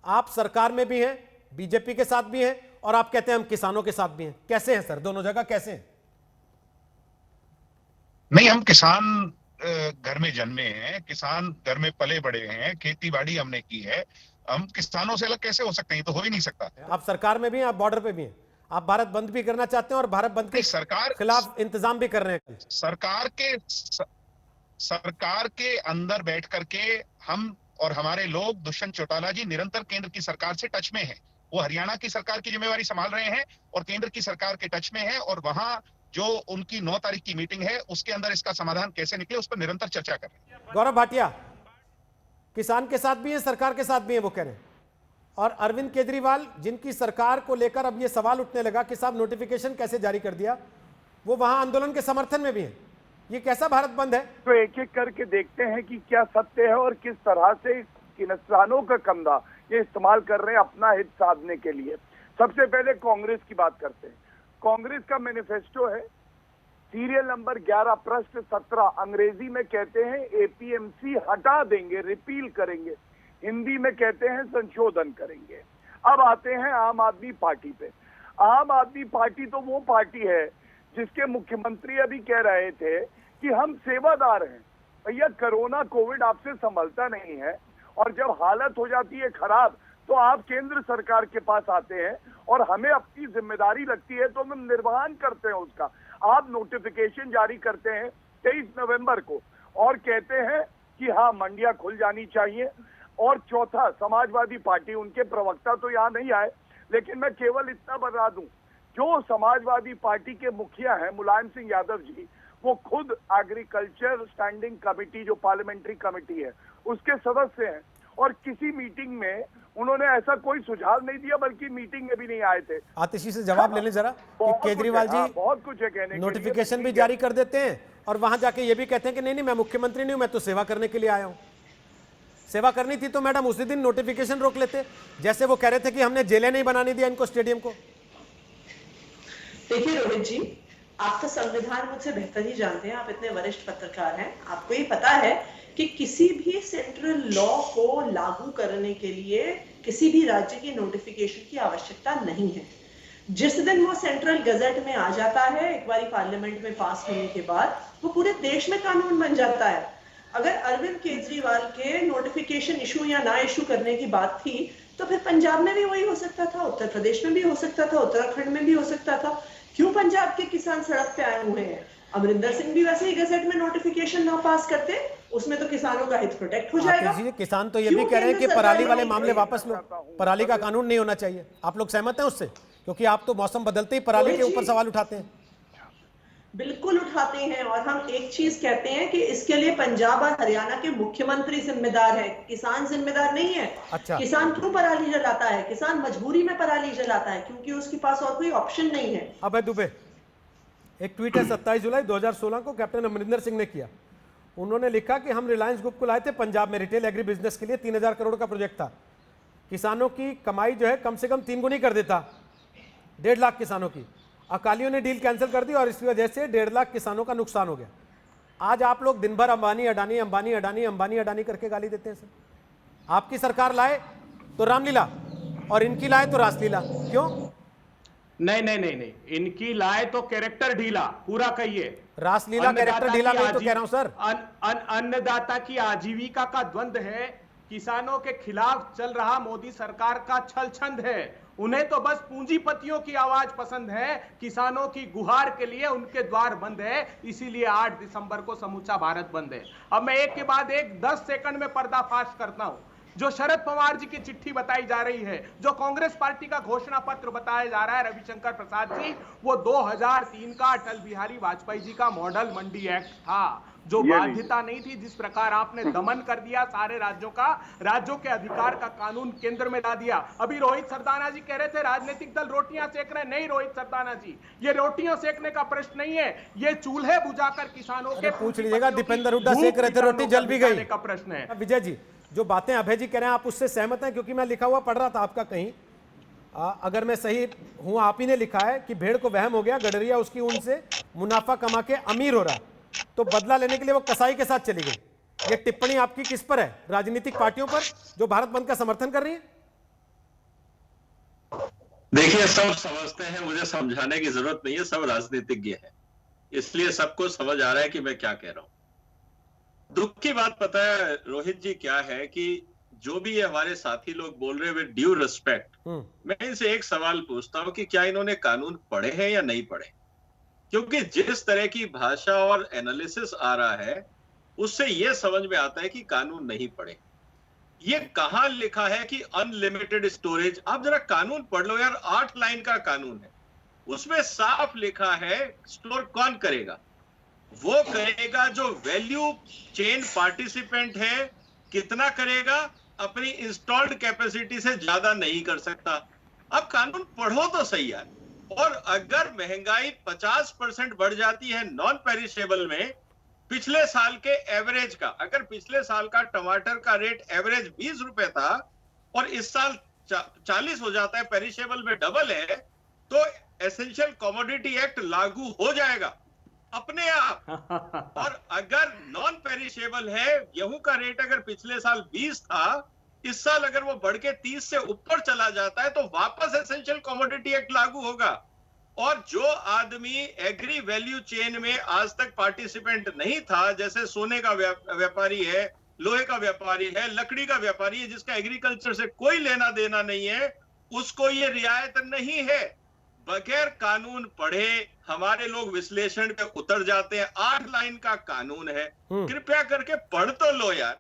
आप सरकार में भी हैं, बीजेपी के साथ भी हैं, और आप कहते हैं हम किसानों के साथ भी हैं। कैसे हैं सर, दोनों जगह कैसे हैं? नहीं, हम किसान घर में जन्मे हैं, किसान घर में पले बड़े हैं, खेती बाड़ी हमने की है। हम किसानों से अलग कैसे हो सकते हैं? ये तो हो ही नहीं सकता। आप सरकार में भी हैं, आप बॉर्डर पे भी हैं, आप भारत बंद भी करना चाहते हैं और भारत बंद के नहीं, सरकार खिलाफ इंतजाम भी कर रहे हैं। सरकार के सरकार के अंदर बैठ करके हम और हमारे लोग, दुष्यंत चौटाला जी निरंतर केंद्र की सरकार से टच में हैं। वो हरियाणा की सरकार की जिम्मेवारी संभाल रहे हैं और केंद्र की सरकार के टच में हैं, और वहां जो उनकी 9 तारीख की मीटिंग है उसके अंदर इसका समाधान कैसे निकले उस पर निरंतर चर्चा कर रहे हैं। गौरव भाटिया किसान के साथ भी हैं, सरकार के साथ भी हैं, वो कह रहे हैं। और अरविंद केजरीवाल, जिनकी सरकार को लेकर अब ये सवाल उठने लगा कि साहब नोटिफिकेशन कैसे जारी कर दिया, वो वहां आंदोलन के समर्थन में भी हैं। ये कैसा भारत बंद है? तो एक एक करके देखते हैं कि क्या सत्य है और किस तरह से किसानों का कंधा ये इस्तेमाल कर रहे हैं अपना हित साधने के लिए। सबसे पहले कांग्रेस की बात करते हैं। कांग्रेस का मैनिफेस्टो है, सीरियल नंबर 11 पृष्ठ 17, अंग्रेजी में कहते हैं एपीएमसी हटा देंगे, रिपील करेंगे, हिंदी में कहते हैं संशोधन करेंगे। अब आते हैं आम आदमी पार्टी पे। आम आदमी पार्टी तो वो पार्टी है जिसके मुख्यमंत्री अभी कह रहे थे कि हम सेवादार हैं। भैया, कोरोना कोविड आपसे संभलता नहीं है, और जब हालत हो जाती है खराब तो आप केंद्र सरकार के पास आते हैं और हमें अपनी जिम्मेदारी लगती है तो हम निर्वहन करते हैं उसका। आप नोटिफिकेशन जारी करते हैं 23 नवंबर को और कहते हैं कि हाँ मंडियां खुल जानी चाहिए। और चौथा, समाजवादी पार्टी, उनके प्रवक्ता तो यहाँ नहीं आए, लेकिन मैं केवल इतना बता दूं, जो समाजवादी पार्टी के मुखिया हैं मुलायम सिंह यादव जी, वो खुद एग्रीकल्चर स्टैंडिंग कमेटी, जो पार्लियामेंट्री कमेटी है, उसके सदस्य हैं, और किसी मीटिंग में उन्होंने ऐसा कोई सुझाव नहीं दिया, बल्कि मीटिंग में भी नहीं आए थे। आतिशी से जवाब ले लें जरा कि केजरीवाल जी बहुत कुछ है कहने, नोटिफिकेशन भी जारी कर देते हैं और वहां जाके ये भी कहते हैं कि नहीं नहीं मैं मुख्यमंत्री नहीं हूं, मैं तो सेवा करने के लिए आया हूं। सेवा करनी थी तो मैडम उसी दिन नोटिफिकेशन रोक लेते, जैसे वो कह रहे थे कि हमने जेलें नहीं बनाने दिया इनको, स्टेडियम को। देखिए रोहित जी, आप तो संविधान मुझसे बेहतर ही जानते हैं, आप इतने वरिष्ठ पत्रकार हैं, आपको ये पता है कि किसी भी सेंट्रल लॉ को लागू करने के लिए किसी भी राज्य की नोटिफिकेशन की आवश्यकता नहीं है। जिस दिन वो सेंट्रल गजट में आ जाता है, एक बार पार्लियामेंट में पास होने के बाद, वो पूरे देश में कानून बन जाता है। अगर अरविंद केजरीवाल के नोटिफिकेशन इशू या ना इशू करने की बात थी तो फिर पंजाब में भी वही हो सकता था, उत्तर प्रदेश में भी हो सकता था, उत्तराखंड में भी हो सकता था। क्यों पंजाब के किसान सड़क पे आए हुए हैं? अमरिंदर सिंह भी वैसे ही गजट में नोटिफिकेशन ना पास करते, उसमें तो किसानों का हित प्रोटेक्ट हो जाएगा। किसान तो ये भी कह रहे हैं कि पराली वाले मामले वापस लो, पराली का कानून नहीं होना चाहिए। आप लोग सहमत हैं उससे? क्योंकि आप तो मौसम बदलते ही पराली के ऊपर सवाल उठाते हैं। बिल्कुल उठाते हैं, और हम एक चीज कहते हैं कि इसके लिए पंजाब और हरियाणा के मुख्यमंत्री जिम्मेदार है, किसान जिम्मेदार नहीं है। अच्छा। किसान क्यों पराली जलाता है? किसान मजबूरी में पराली जलाता है, क्योंकि उसके पास और कोई ऑप्शन नहीं है। अभय दुबे, एक ट्वीट है 27 जुलाई 2016 को कैप्टन अमरिंदर सिंह ने किया। उन्होंने लिखा कि हम रिलायंस ग्रुप को लाए थे पंजाब में रिटेल एग्री बिजनेस के लिए, 3000 करोड़ का प्रोजेक्ट था। किसानों की कमाई जो है कम से कम 3 गुनी कर देता, 1.5 लाख किसानों की। अकालियों ने डील कैंसिल कर दी और इसकी वजह से 1.5 लाख किसानों का नुकसान हो गया। आज आप लोग दिन भर अंबानी अडानी अंबानी अडानी अंबानी अडानी करके गाली देते हैं सर। आपकी सरकार लाए तो रामलीला और इनकी लाए तो रासलीला, क्यों? नहीं नहीं नहीं नहीं, इनकी लाए तो कैरेक्टर ढीला, पूरा कहिए। रासलीला कैरेक्टर ढीला नहीं तो कह रहा हूं सर। अन्नदाता की आजीविका का द्वंद है, किसानों के खिलाफ चल रहा मोदी सरकार का छल छंद है। उन्हें तो बस पूंजीपतियों की आवाज पसंद है, किसानों की गुहार के लिए उनके द्वार बंद है, इसीलिए 8 दिसंबर को समूचा भारत बंद है। अब मैं एक के बाद एक 10 सेकंड में पर्दाफाश करता हूं। जो शरद पवार जी की चिट्ठी बताई जा रही है, जो कांग्रेस पार्टी का घोषणा पत्र बताया जा रहा है रविशंकर प्रसाद जी, वो 2003 का अटल बिहारी वाजपेयी जी का मॉडल मंडी एक्ट था, जो बाध्यता नहीं थी। जिस प्रकार आपने दमन कर दिया सारे राज्यों का, राज्यों के अधिकार का कानून केंद्र में ला दिया। अभी रोहित सरदाना जी कह रहे थे राजनीतिक दल रोटियां सेक रहे, नहीं रोहित सरदाना जी, ये रोटियां सेकने का प्रश्न नहीं है, ये चूल्हे बुझाकर किसानों के पूछ लीजिएगा। दीपेंद्र हुड्डा सेक रहे थे, रोटी जल भी गई का प्रश्न है। विजय जी, जो बातें अभय जी कह रहे हैं आप उससे सहमत हैं? क्योंकि मैं लिखा हुआ पढ़ रहा था आपका कहीं, अगर मैं सही हूं, आप ही ने लिखा है कि भेड़ को वहम हो गया, गडरिया उसकी ऊन से मुनाफा कमा के अमीर हो रहा, तो बदला लेने के लिए वो कसाई के साथ चली गई। ये टिप्पणी आपकी किस पर है? राजनीतिक पार्टियों पर जो भारत बंद का समर्थन कर रही है? देखिए, सब समझते हैं, मुझे समझाने की जरूरत नहीं है, सब राजनीतिज्ञ हैं, इसलिए सबको समझ आ रहा है कि मैं क्या कह रहा हूं। दुख की बात पता है रोहित जी क्या है कि जो भी ये हमारे साथी लोग बोल रहे हैं विद ड्यू रिस्पेक्ट, मैं इनसे एक सवाल पूछता हूं कि क्या इन्होंने कानून पढ़े हैं या नहीं पढ़े? क्योंकि जिस तरह की भाषा और एनालिसिस आ रहा है, उससे यह समझ में आता है कि कानून नहीं पढ़े। ये कहां लिखा है कि अनलिमिटेड स्टोरेज? आप जरा कानून पढ़ लो यार, 8 लाइन का कानून है, उसमें साफ लिखा है स्टोर कौन करेगा। वो करेगा जो वैल्यू चेन पार्टिसिपेंट है। कितना करेगा? अपनी इंस्टॉल्ड कैपेसिटी से ज्यादा नहीं कर सकता। अब कानून पढ़ो तो सही यार। और अगर महंगाई 50% बढ़ जाती है नॉन पेरिशेबल में, पिछले साल के एवरेज का, अगर पिछले साल का टमाटर का रेट एवरेज 20 रुपए था और इस साल 40 हो जाता है, पेरिशेबल में डबल है, तो एसेंशियल कमोडिटी एक्ट लागू हो जाएगा अपने आप। और अगर नॉन पेरिशेबल है, गेहूं का रेट अगर पिछले साल 20 था, इस साल अगर वो बढ़ के 30 से ऊपर चला जाता है, तो वापस एसेंशियल कमोडिटी एक्ट लागू होगा। और जो आदमी एग्री वैल्यू चेन में आज तक पार्टिसिपेंट नहीं था, जैसे सोने का व्यापारी है, लोहे का व्यापारी है, लकड़ी का व्यापारी है, जिसका एग्रीकल्चर से कोई लेना देना नहीं है, उसको ये रियायत नहीं है। बगैर कानून पढ़े हमारे लोग विश्लेषण पे उतर जाते हैं। 8 लाइन का कानून है, कृपया करके पढ़ तो लो यार।